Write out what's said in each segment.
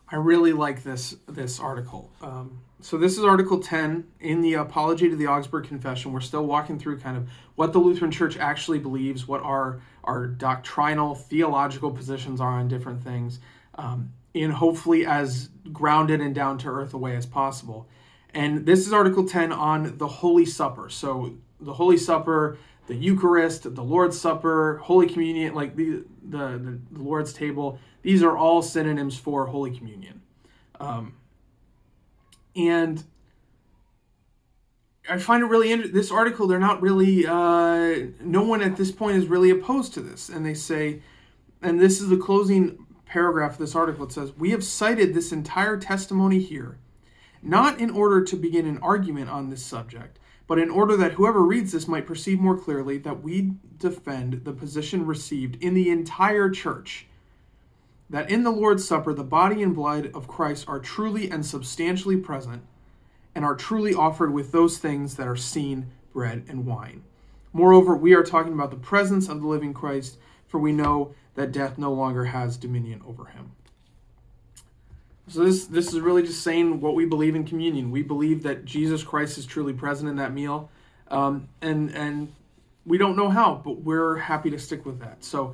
I really like this article. So this is Article 10 in the Apology to the Augsburg Confession. We're still walking through kind of what the Lutheran Church actually believes, what our doctrinal, theological positions are on different things, in hopefully as grounded and down-to-earth a way as possible. And this is Article 10 on the Holy Supper. So the Holy Supper, the Eucharist, the Lord's Supper, Holy Communion, like the Lord's table, these are all synonyms for Holy Communion. And I find it really interesting. This article, they're not really, no one at this point is really opposed to this. And they say, and this is the closing paragraph of this article, it says, "We have cited this entire testimony here, not in order to begin an argument on this subject, but in order that whoever reads this might perceive more clearly that we defend the position received in the entire church, that in the Lord's Supper the body and blood of Christ are truly and substantially present, and are truly offered with those things that are seen, bread and wine. Moreover, we are talking about the presence of the living Christ, for we know that death no longer has dominion over him." So this is really just saying what we believe in communion. We believe that Jesus Christ is truly present in that meal, and we don't know how, but we're happy to stick with that. So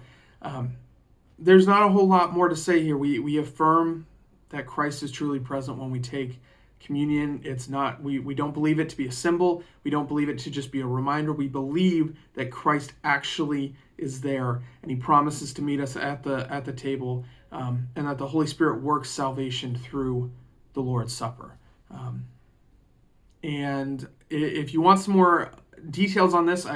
there's not a whole lot more to say here. We affirm that Christ is truly present when we take communion. It's not, we don't believe it to be a symbol. We don't believe it to just be a reminder. We believe that Christ actually is there, and he promises to meet us at the table, and that the Holy Spirit works salvation through the Lord's Supper. And if you want some more details on this,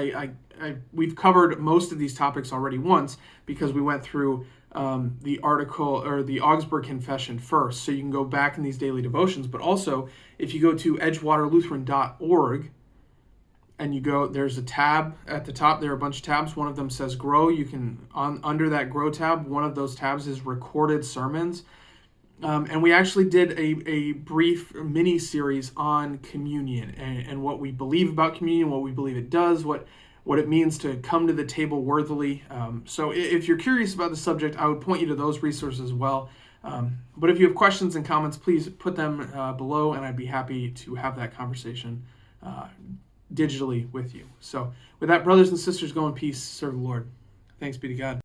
we've covered most of these topics already once, because we went through the article or the Augsburg Confession first. So you can go back in these daily devotions. But also, if you go to edgewaterlutheran.org and you go, there's a tab at the top. There are a bunch of tabs. One of them says Grow. You can, under that Grow tab, one of those tabs is Recorded Sermons. And we actually did a brief mini-series on communion and what we believe about communion, what we believe it does, what it means to come to the table worthily. So if you're curious about the subject, I would point you to those resources as well. But if you have questions and comments, please put them below, and I'd be happy to have that conversation digitally with you. So with that, brothers and sisters, go in peace, serve the Lord. Thanks be to God.